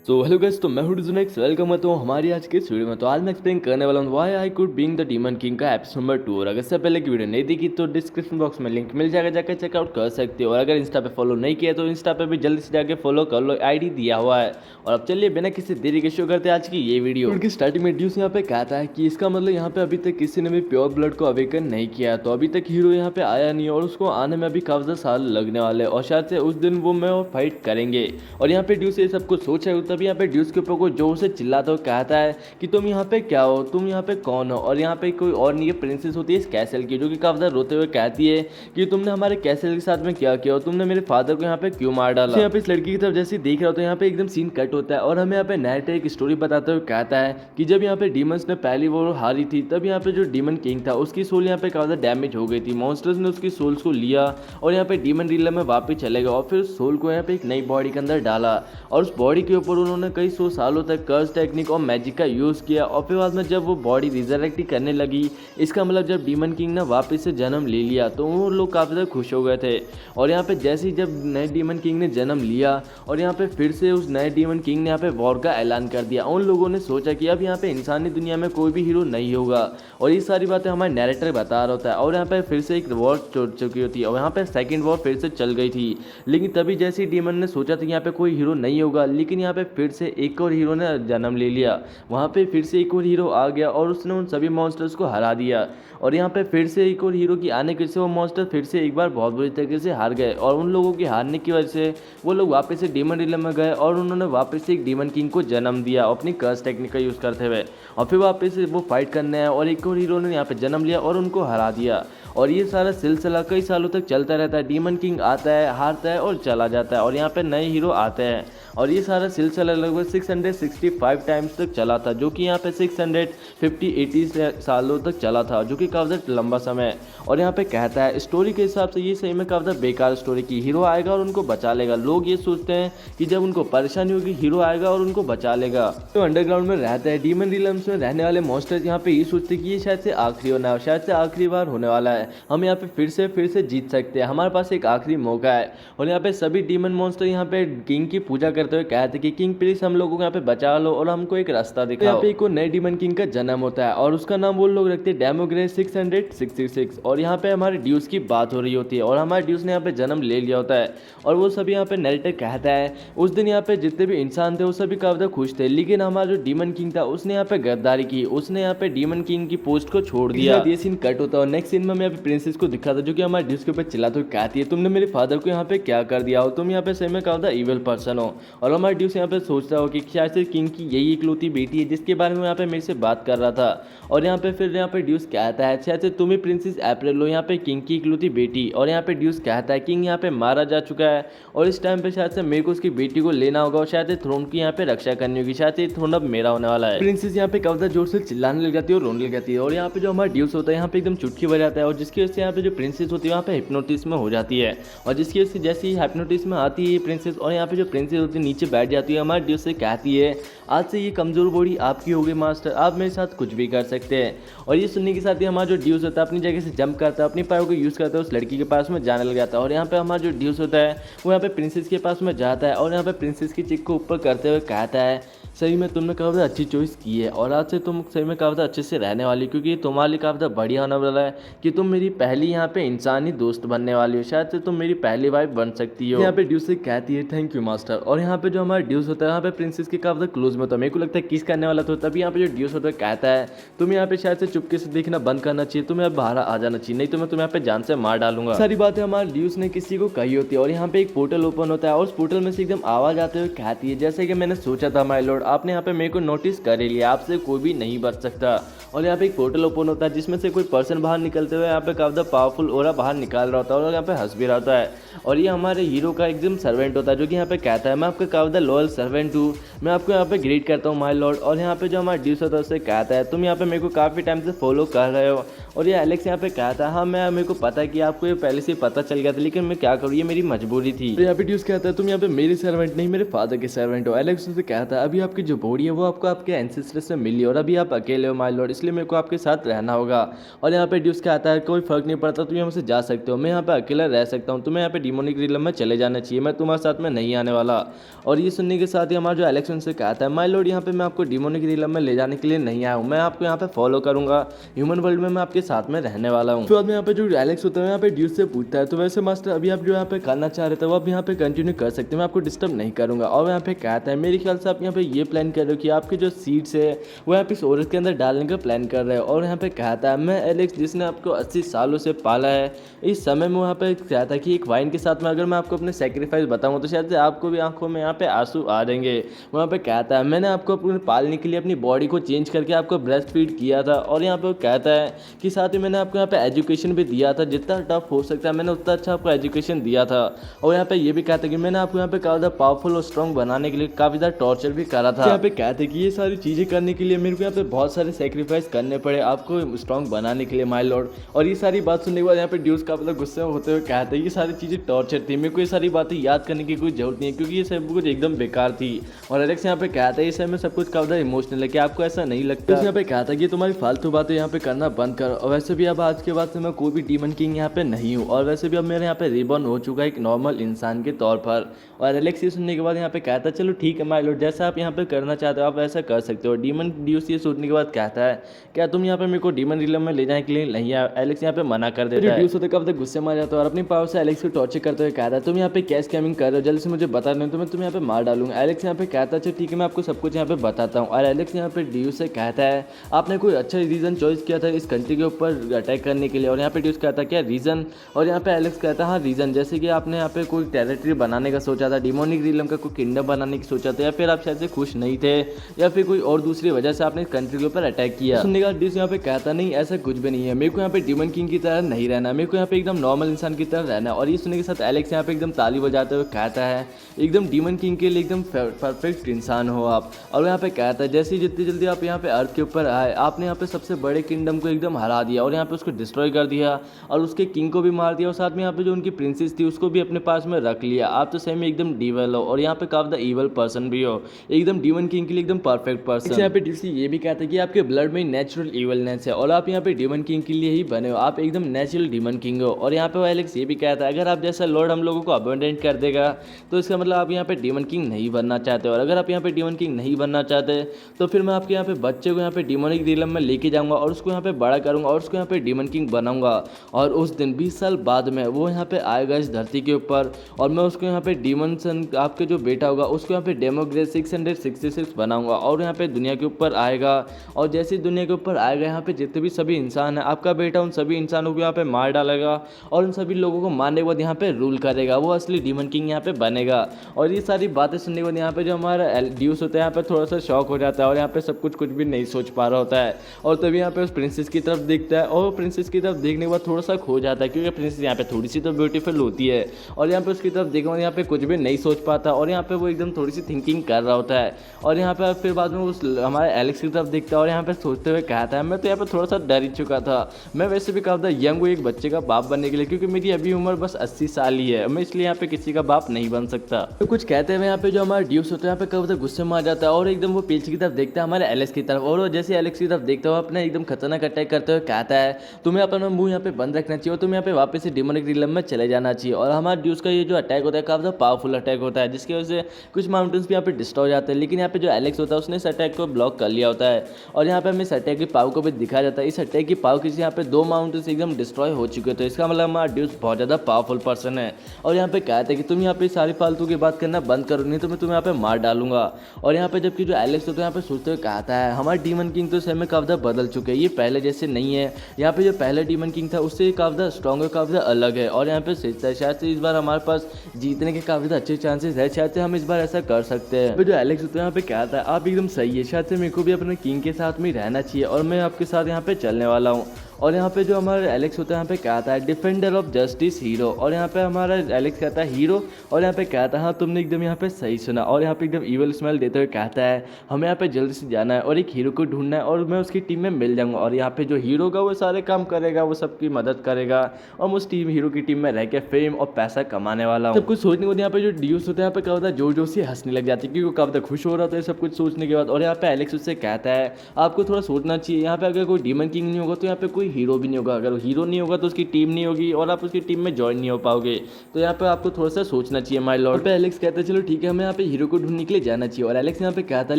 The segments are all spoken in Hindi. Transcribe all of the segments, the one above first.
सो हेलो गाइस, तो मैं हूँ डिजुनेक्स। वेलकम करता हूँ हमारी आज के इस वीडियो में। तो आज मैं एक्सप्लेन करने वाला हूँ why I could being the demon king का एपिसोड नंबर 2। और अगर इससे पहले की वीडियो नहीं देखी तो डिस्क्रिप्शन बॉक्स में लिंक मिल जाएगा, जाकर चेकआउट कर सकते हो। और अगर इंस्टा पे फॉलो नहीं किया तो इंस्टा पे भी जल्दी से जाकर फॉलो कर लो, आईडी दिया हुआ है। और अब चलिए बिना किसी देरी के शुरू करते हैं आज की ये वीडियो। उनकी स्टार्टिंग में ड्यूस यहाँ पे कहता है कि इसका मतलब यहाँ पे अभी तक किसी ने भी प्योर ब्लड को अवेकन नहीं किया, तो अभी तक हीरो यहाँ पे आया नहीं और उसको आने में अभी काफी ज़्यादा साल लगने वाले, और शायद से उस दिन वो मैं और फाइट करेंगे। और यहाँ पे ड्यूस ये सब कुछ सोच रहे हो, तभी यहाँ पे ड्यूस के ऊपर कोई जोर से चिल्लाता हुआ कहता है कि तुम यहाँ पे क्या हो, तुम यहाँ पे कौन हो। और यहाँ पे कोई और नहीं है, प्रिंसेस होती है इस कैसल की, जो कि काफी ज़्यादा रोते हुए कहती है कि तुमने हमारे कैसल के साथ में क्या किया और तुमने मेरे फादर को यहाँ पे क्यों मार डाला। यहाँ पे इस लड़की की तरफ जैसे देख रहा होता है, यहाँ पे एकदम सीन कट होता है और हमें यहाँ पे नैरेटर एक स्टोरी बताते हुए कहता है कि जब यहाँ पे डीमंस ने पहली वो हारी थी, तब यहाँ पे जो डीमन किंग था उसकी सोल यहाँ पे काफी ज़्यादा डैमेज हो गई थी। मॉन्स्टर्स ने उसकी सोल्स को लिया और यहाँ पे डीमन रिलम में वापस चले गए और फिर उस सोल को यहाँ पे एक नई बॉडी के अंदर डाला। और उस बॉडी के ऊपर उन्होंने कई सौ सालों तक कर्स टेक्निक और मैजिक का यूज़ किया। और फिर बाद में जब वो बॉडी रिजरेक्ट करने लगी, इसका मतलब जब डीमन किंग ने वापस से जन्म ले लिया, तो वो लोग काफ़ी ज़्यादा खुश हो गए थे। और यहाँ पे जैसे ही जब नए डीमन किंग ने जन्म लिया और यहाँ पे फिर से उस नए डीमन किंग ने यहाँ पे वॉर का ऐलान कर दिया, उन लोगों ने सोचा कि अब यहाँ पे इंसानी दुनिया में कोई भी हीरो नहीं होगा। और ये सारी बातें हमारे नैरेटर बता रहा होता है। और यहाँ पे फिर से एक वॉर चल चुकी होती है और यहाँ पे सेकेंड वॉर फिर से चल गई थी। लेकिन तभी जैसे ही डीमन ने सोचा था कि यहाँ पे कोई हीरो नहीं होगा, लेकिन यहाँ पे फिर से एक और हीरो ने जन्म ले लिया। वहाँ पे फिर से एक और हीरो आ गया और उसने उन सभी मॉन्स्टर्स को हरा दिया। और यहाँ पे फिर से एक और हीरो की आने की वजह से वो मॉन्स्टर फिर से एक बार बहुत बुरी तरीके से हार गए। और उन लोगों के हारने की वजह से वो लोग वापस से डीमन रिलम में गए और उन्होंने वापस से एक डीमन किंग को जन्म दिया अपनी कर्स टेक्निक का यूज़ करते हुए। और फिर वापस से वो फाइट करने आए और एक और हीरो ने यहाँ पे जन्म लिया और उनको हरा दिया। और ये सारा सिलसिला कई सालों तक चलता रहता है। डीमन किंग आता है, हारता है और चला जाता है, और यहाँ पे नए हीरो आते हैं। और ये सारा सिलसिला लगभग 665 टाइम्स तक चला था, जो कि यहाँ पे 650-80 सालों तक चला था, जो कि काफ़ी ज़्यादा लंबा समय है। और यहाँ पे कहता है स्टोरी के हिसाब से ये सही में काफ़ी ज़्यादा बेकार स्टोरी की। हीरो आएगा और उनको बचा लेगा। लोग ये सोचते हैं कि जब उनको परेशानी होगी हीरो आएगा और उनको बचा लेगा। तो अंडरग्राउंड में रहता है, डीमन रिलम्स में रहने वाले मॉन्स्टर्स यहाँ पे ये सोचते हैं कि ये शायद से आखिरी होना है, शायद से आखिरी बार होने वाला है, हम यहाँ पे फिर से जीत सकते हैं, हमारे पास एक आखिरी मौका है। और यहाँ पे सभी डीमन मॉन्स्टर यहाँ पे किंग की पूजा करते हुए कहते कि किंग प्लीज हम लोगों को यहाँ पे बचा लो और हमको एक रास्ता दिखाओ। यहाँ पे एक नए डीमन किंग का जन्म होता है और उसका नाम वो लोग रखते हैं डेमोग्रेस 666। और यहाँ पे हमारे ड्यूस की बात हो रही होती है और हमारे ड्यूस ने यहाँ पे जन्म ले लिया होता है। और वो सभी यहाँ पे नैरेटर कहता है उस दिन यहाँ पे जितने भी इंसान थे वो सभी काफी ज़्यादा खुश थे, लेकिन हमारा जो डीमन किंग था उसने यहाँ पे गद्दारी की, उसने यहाँ पे डीमन किंग की पोस्ट को छोड़ दिया। ये सीन कट होता है और नेक्स्ट सीन में मैं प्रिंसेस को दिखा था, जो कि हमारे ड्यूस के ऊपर चिल्लाते हुए कहती है तुमने मेरे फादर को यहाँ पे क्या कर दिया हो, तुम यहाँ पे सही में काफी इविल पर्सन हो। और हमारे ड्यूस यहाँ पे सोचता हो कि शायद से किंग की यही इकलौती बेटी है जिसके बारे में यहाँ पे मेरे से बात कर रहा था। और यहाँ पे फिर यहाँ पे ड्यूस कहता है शायद से तुम ही प्रिंसेस अप्रैल हो, यहाँ पे किंग की इकलौती बेटी। और यहाँ पे ड्यूस कहता है किंग यहाँ पे मारा जा चुका है और इस टाइम पे शायद से मेरे को उसकी बेटी को लेना होगा और शायद थ्रोन की यहाँ पे रक्षा करनी होगी, शायद से थ्रोन अब मेरा होने वाला है। प्रिंसेस यहाँ पे काफी जोर से चिल्लाने लग जाती है और रोने लग जाती है। और यहाँ पे जो हमारा ड्यूस होता है यहाँ पे एकदम चुटकी बज जाता है और जिसकी वजह से यहाँ पे जो प्रिंसेस होती है वहाँ पे हिप्नोटिस में हो जाती है। और जिसकी वजह से जैसे ही हिप्नोटिस में आती है प्रिंसेस और यहाँ पे जो प्रिंसेस होती है नीचे बैठ जाती है, हमारे ड्यूस से कहती है आज से ये कमजोर बॉडी आपकी हो गई मास्टर, आप मेरे साथ कुछ भी कर सकते हैं। और ये सुनने के साथ ही हमारा जो ड्यूस होता है अपनी जगह से जंप करता है, अपनी पैरों को यूज़ करता है, उस लड़की के पास में जाने लग जाता है। और यहाँ पे हमारा जो ड्यूस होता है वो यहाँ पे प्रिंसेस के पास में जाता है और यहाँ पे प्रिंसेस की चिक को ऊपर करते हुए कहता है सही में तुमने काफ़ी अच्छी चॉइस की है और आज से तुम सही में काफ़ी अच्छे से रहने वाली, क्योंकि तुम्हारे लिए काफ़ी बढ़िया होने वाला है कि तुम मेरी पहली यहाँ पे इंसानी दोस्त बनने वाली हो, शायद से तुम मेरी पहली वाइफ बन सकती हो। यहाँ पे ड्यूस से कहती है थैंक यू मास्टर। और यहाँ पे जो हमारा ड्यूस होता है यहाँ पे प्रिंसेस के काफ़ी क्लोज में होता है, मेरे को लगता है किस करने वाला था। तभी यहाँ पे जो ड्यूस होता है कहता है तुम यहाँ पे शायद से चुपके से देखना बंद करना चाहिए, तुम्हें अब बाहर आ जाना चाहिए, नहीं तो मैं तुम्हें यहाँ पे जान से मार डालूंगा। सारी बातें हमारे ड्यूस ने किसी को कही होती है और यहाँ पे एक पोर्टल ओपन होता है और उस पोर्टल में से एकदम आवाज आते हुए कहती है जैसे कि मैंने सोचा था माय लॉर्ड, आपने यहाँ पे मेरे को नोटिस कर ही लिया, आपसे कोई भी नहीं बच सकता। और यहाँ पे एक पोर्टल ओपन होता है जिसमें से कोई पर्सन बाहर निकलते हुए यहाँ पे काफी पावरफुल ओरा बाहर निकाल रहा होता है और यहाँ पे हंस भी रहा होता है। और ये हमारे हीरो का एकदम सर्वेंट होता है जो कि यहाँ पे कहता है मैं आपका काफी लॉयल सर्वेंट हूँ, मैं आपको यहाँ पे ग्रीट करता हूँ माय लॉर्ड। और यहाँ पे जो हमारा ड्यूस होता है उससे कहता है तुम यहाँ पे मेरे को काफ़ी टाइम से फॉलो कर रहे हो। और ये एलेक्स यहाँ पे कहता है हाँ मैं मेरे को पता है कि आपको ये पहले से पता चल गया था, लेकिन मैं क्या करूँ ये मेरी मजबूरी थी। तो यहाँ पे ड्यूस कहता है तुम यहाँ पे मेरे सर्वेंट नहीं मेरे फादर के सर्वेंट हो। एलेक्स उनसे कहता है अभी आप आपकी जो बॉडी है वो आपको आपके एंसेस्टर से मिली और अभी आप अकेले हो माय लॉर्ड, इसलिए मेरे को आपके साथ रहना होगा। और यहाँ पे ड्यूस क्या आता है, कोई फर्क नहीं पड़ता, तुम यहाँ से जा सकते हो, मैं यहाँ पे अकेला रह सकता हूँ, तुम्हें यहाँ पे डिमोनिक रिलम में चले जाना चाहिए, मैं तुम्हारे साथ में नहीं आने वाला। और ये सुनने के साथ ही हमारा जो एलेक्स उनसे कहता है माय लॉर्ड यहाँ पे मैं आपको डिमोनिक रिलम में ले जाने के लिए नहीं आया हूँ, मैं आपको यहाँ पे फॉलो करूंगा, ह्यूमन वर्ल्ड में मैं आपके साथ में रहने वाला हूँ। फिर यहाँ पे जो एलेक्स होता है यहाँ पे ड्यूस से पूछता है तो वैसे मास्टर अभी आप जो यहाँ पे करना चाह रहे थे वो आप यहाँ पे कंटिन्यू कर सकते हैं, मैं आपको डिस्टर्ब नहीं करूंगा। और यहाँ पे कहता है मेरे ख्याल से आप यहाँ पे ये प्लान कर रहे हो कि आपके जो सीड्स है वो यहाँ पे इस औरत के अंदर डालने का प्लान कर रहे हो। और यहाँ पे कहता है मैं एलेक्स जिसने आपको 80 सालों से पाला है, इस समय में वहाँ पे कहता है कि एक वाइन के साथ में अगर मैं आपको अपने सेक्रीफाइस बताऊंगा तो शायद से आपको भी आंखों में यहाँ पे आंसू आ जाएंगे। वहाँ पे कहता है मैंने आपको अपने पालने के लिए अपनी बॉडी को चेंज करके आपको ब्रेस्ट फीड किया था। और यहाँ पे कहता है कि साथ ही मैंने आपको यहाँ पे एजुकेशन भी दिया था, जितना टफ हो सकता है मैंने उतना अच्छा आपको एजुकेशन दिया था। और यहाँ पे ये भी कहता है कि मैंने आपको यहाँ पे काफ़ी ज़्यादा पावरफुल और स्ट्रॉन्ग बनाने के लिए काफ़ी ज़्यादा टॉर्चर भी करा था। यहाँ पे कहते हैं कि ये सारी चीज़ें करने के लिए मेरे को यहाँ पे बहुत सारे सेक्रीफाइस करने पड़े आपको स्ट्रॉन्ग बनाने के लिए माय लॉर्ड। और ये सारी बात सुनने के बाद यहाँ पे ड्यूस का मतलब गुस्से होते हुए कहते हैं ये सारी चीज़ें टॉर्चर थी, मेरे को ये सारी बातें याद करने की कोई जरूरत नहीं है क्योंकि ये सब कुछ एकदम बेकार थी। और एलेक्स यहाँ पे कहता है इस समय सब कुछ काफ़ी इमोशनल है, कि आपको ऐसा नहीं लगता? यहाँ पे कहता है कि तुम्हारी फालतू बातें यहाँ पे करना बंद करो, और वैसे भी अब आज के बाद से मैं कोई भी डीमन किंग यहाँ पे नहीं हूँ, और वैसे भी अब मेरे यहाँ पे रिबॉर्न हो चुका है एक नॉर्मल इंसान के तौर पर। और एलेक्स ये सुनने के बाद यहाँ पे कहता है चलो ठीक है माय लॉर्ड, जैसा आप यहाँ पे करना चाहते हो आप ऐसा कर सकते हो। डीमन ड्यूस ये सुनने के बाद कहता है क्या तुम यहाँ पे मेरे को डीमन रिलम में ले जाने के लिए नहीं आए? एलेक्स यहाँ पे मना कर देता है। ड्यूस होते कब तक गुस्से में आ जाता है और अपनी पावर से एलेक्स को टॉर्चर करते हुए कहता है तुम यहाँ पे क्या स्कैमिंग कर रहे हो, जल्दी से मुझे बता नहीं तो मैं तुम्हें यहाँ पे मार डालूंगा। एलेक्स यहाँ पे कहता है अच्छा ठीक है मैं आपको सब कुछ यहाँ पे बताता हूँ। और एलेक्स यहाँ पे ड्यूस से कहता है आपने कोई अच्छा रीज़न चॉइस किया था इस कंट्री के ऊपर अटैक करने के लिए? और यहाँ पे ड्यूस कहता है क्या रीज़न? और यहाँ पे एलेक्स कहता है हाँ रीज़न, जैसे कि आपने यहाँ पे कोई टेरिटरी बनाने का सोचा था, डिमोनिक रिलम का कोई किंगडम बनाने की सोचा था, या फिर आप शायद से खुश नहीं थे, या फिर कोई और दूसरी वजह से आपने इस कंट्री के ऊपर अटैक किया। सुनने का ड्यूस यहाँ पे कहता नहीं ऐसा कुछ भी नहीं है, मेरे को यहाँ पे डिमन किंग की तरह नहीं रहना, मेरे को यहाँ पे एकदम नॉर्मल इंसान की तरह रहना है। और ये सुनने के साथ एलेक्स यहाँ पे एकदम ताली बजाते हुए कहता है एकदम डिमन किंग के लिए एकदम परफेक्ट इंसान हो आप। और यहाँ पे कहता है जैसे जितनी जल्दी आप यहाँ पे अर्थ के ऊपर आए आपने यहाँ पे सबसे बड़े किंगडम को एकदम हरा दिया और यहाँ पे उसको डिस्ट्रॉय कर दिया और उसके किंग को भी मार दिया, और साथ में यहाँ पे जो उनकी प्रिंसेस थी उसको भी अपने पास में रख लिया। आप तो सही में एकदम डीवल हो और यहाँ पे काफी ईवल पर्सन भी हो, एकदम डिमन किंग के लिए एकदम परफेक्ट पर्सन। यहाँ पे डीसी ये भी कहता है कि आपके ब्लड में नेचुरल ईवलनेस है और आप यहाँ पे डिमन किंग के लिए ही बने हो, आप एकदम नेचुरल डिमन किंग हो। और यहाँ पे एलेक्स ये भी कहता है अगर आप जैसा लॉर्ड हम लोगों को अबंडेंट कर देगा तो इसका मतलब आप यहाँ पे डिमन किंग नहीं बनना चाहते, और अगर आप यहाँ पे डिमन किंग नहीं बनना चाहते तो फिर मैं आपके यहाँ पे बच्चे को यहाँ पे डिमोनिक रिलम में लेके जाऊंगा और उसको यहाँ पे बड़ा करूंगा और उसको यहाँ पे डिमन किंग बनाऊंगा। और उस दिन 20 साल बाद में वो यहाँ पे आएगा इस धरती के ऊपर और मैं उसको यहाँ पे डिमन सन आपके जो बेटा होगा उसको यहाँ पे डेमोग्रेस 666 बनाऊंगा और यहाँ पे दुनिया के ऊपर आएगा। और जैसे दुनिया के ऊपर आएगा यहाँ पे जितने भी सभी इंसान है आपका बेटा उन सभी इंसानों को यहाँ पे मार डालेगा और उन सभी लोगों को मारने के बाद यहाँ पे रूल करेगा, वो असली डिमन किंग यहाँ पे बनेगा। और ये सारी बातें सुनने के बाद यहाँ पे जो हमारा ड्यूस होता है यहाँ पे थोड़ा सा शॉक हो जाता है और यहाँ पे सब कुछ भी नहीं सोच पा रहा होता है। और तभी यहाँ पे उस प्रिंसेस की तरफ देखता है और प्रिंसेस की तरफ देखने के बाद थोड़ा सा खो जाता है क्योंकि प्रिंसेस यहाँ पे थोड़ी सी तो ब्यूटीफुल होती है और यहाँ पे उसकी तरफ देखने यहाँ पे कुछ भी नहीं सोच पाता और यहाँ पे वो एकदम थोड़ी सी थिंकिंग कर रहा होता है। और यहाँ पे फिर बाद में उस हमारे एलेक्स की तरफ देखता है और यहाँ पे सोचते हुए कहता है मैं तो यहाँ पे थोड़ा सा डर ही चुका था, मैं वैसे भी कहा था यंग हूँ एक बच्चे का बाप बनने के लिए क्योंकि मेरी अभी उम्र बस 80 साल ही है, मैं इसलिए यहाँ पे किसी का बाप नहीं बन सकता। तो कुछ कहते हैं यहाँ पे जो हमारा ड्यूस होता है यहाँ पे कभी गुस्से में आ जाता है और एकदम वो पीछे की तरफ देखता है हमारे एलेक्स की तरफ और वो जैसे एलेक्स की तरफ देखता है अपना एकदम खतरनाक अटैक करते हुए कहता है तुम्हें अपना मुंह यहाँ पे बंद रखना चाहिए और तुम्हें यहाँ पे वापस से डिमोनिक रिलम में चले जाना चाहिए। और हमारे ड्यूस का ये जो अटैक होता है काफी पावरफुल अटैक होता है जिसकी वजह से कुछ माउंटेन्स भी यहाँ पे डिस्ट्रॉय हो जाते हैं, लेकिन यहाँ पे जो एलेक्स होता है उसने इस अटैक को ब्लॉक कर लिया होता है। और यहाँ पे हमें इस अटैक की पावर को भी दिखाया जाता है, इस अटैक की पावर किसी यहाँ पे 2 माउंटेन्स एकदम डिस्ट्रॉय हो चुके हैं, तो इसका मतलब हमारा ड्यूस बहुत ज़्यादा पावरफुल पर्सन है। और यहाँ पे कहते हैं कि तुम यहाँ पे सारी फालतू की बात करना बंद करो नहीं तो मैं तुम्हें यहाँ पे मार डालूंगा। और यहाँ पे जबकि जो एलेक्स होता है यहाँ पे सोचते हुए कहता है हमारा डीमन किंग तो समय काफ़ी बदल चुके हैं, ये पहले जैसे नहीं है, यहाँ पे जो पहले डीमन किंग था उससे काफ़ी स्ट्रॉन्ग है, काफ़ी अलग है। और यहाँ पे सोचता है शायद से इस बार हमारे पास जीतने के काफ़ी अच्छे चांसेस है, शायद से हम इस बार ऐसा कर सकते हैं। जो एलेक्स होता है यहाँ पे कहता है आप एकदम सही है, शायद से मेरे को भी अपने किंग के साथ में रहना चाहिए और मैं आपके साथ यहाँ पे चलने वाला हूँ। और यहाँ पे जो हमारा एलेक्स होता है यहाँ पे कहता है डिफेंडर ऑफ जस्टिस हीरो, और यहाँ पे हमारा एलेक्स कहता है हीरो, और यहाँ पे कहता है हाँ तुमने एकदम यहाँ पे सही सुना, और यहाँ पे एकदम ईवल स्मेल देते हुए कहता है हमें यहाँ पे जल्दी से जाना है और एक हीरो को ढूंढना है और मैं उसकी टीम में मिल जाऊँगा, और यहाँ पे जो हीरो होगा वो सारे काम करेगा, वो सबकी मदद करेगा, और मैं उस हीरो की टीम में रह के फेम और पैसा कमाने वाला हूँ। सब कुछ सोचने के बाद यहाँ पे जो ड्यूस होता है यहाँ पे क्या होता है, जोर जोर से हंसने लग जाती है क्योंकि वो काफी खुश हो रहा था सब कुछ सोचने के बाद। और यहाँ पे एलेक्स उससे कहता है आपको थोड़ा सोचना चाहिए, यहाँ पे अगर कोई डीमन किंग नहीं होगा तो यहाँ पे कोई हीरो भी नहीं होगा, अगर हीरो नहीं होगा तो उसकी टीम नहीं होगी और आप उसकी टीम में ज्वाइन नहीं हो पाओगे, तो यहाँ पे आपको थोड़ा सा सोचना चाहिए माय लॉर्ड। पे एलेक्स कहता है चलो ठीक है हमें यहाँ पे हीरो को ढूंढने के लिए जाना चाहिए, और एलेक्स यहाँ पे कहता है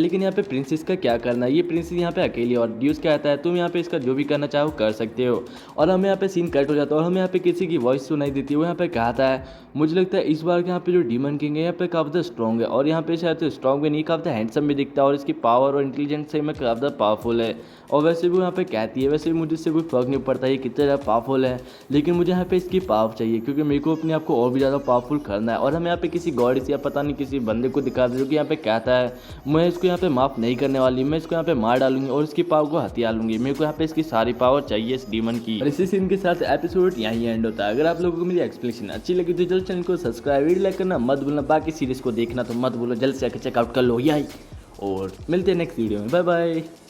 लेकिन यहाँ पे प्रिंसेस का क्या करना है, ये प्रिंसेस यहाँ पे अकेली, और ड्यूस कहता है तुम यहाँ पे इसका जो भी करना चाहो कर सकते हो। और हमें यहाँ पे सीन कट हो जाता है और हमें यहाँ पे किसी की वॉइस सुनाई देती है, वो यहाँ पे कहता है मुझे लगता है इस बार के यहाँ पे जो डीमन किंग है यहाँ पे काफ़ी स्ट्रॉन्ग है, और यहाँ पे शायद स्ट्रॉन्ग भी नहीं काफ़ी हैंडसम भी दिखता है, और इसकी पावर और इंटेलिजेंस से में काफ़ी पावरफुल है। और वैसे भी यहाँ पे कहती है वैसे भी मुझे इससे कोई फर्क नहीं पड़ता ये कितना ज़्यादा पावरफुल है, लेकिन मुझे यहाँ पे इसकी पावर चाहिए क्योंकि मेरे को अपने आप को और भी ज़्यादा पावरफुल करना है। और हमें यहाँ पे किसी गॉड या पता नहीं किसी बंदे को दिखा दे जो कि यहाँ पे कहता है मैं इसको यहाँ पे माफ़ नहीं करने वाली, मैं इसको यहाँ पे मार डालूंगी और इसकी पावर को हथियार लूंगी, मेरे को यहाँ पे इसकी सारी पावर चाहिए इस डीमन की। और इसी सीन के साथ एपिसोड यहीं एंड होता है। अगर आप लोगों को मेरी एक्सप्लेनेशन अच्छी लगी तो जल्द चैनल को सब्सक्राइब वीडियो लाइक करना मत भूलना, बाकी सीरीज को देखना तो मत भूलो, जल्द से आके चेकआउट कर लो यही, और मिलते हैं नेक्स्ट वीडियो में, बाय बाय।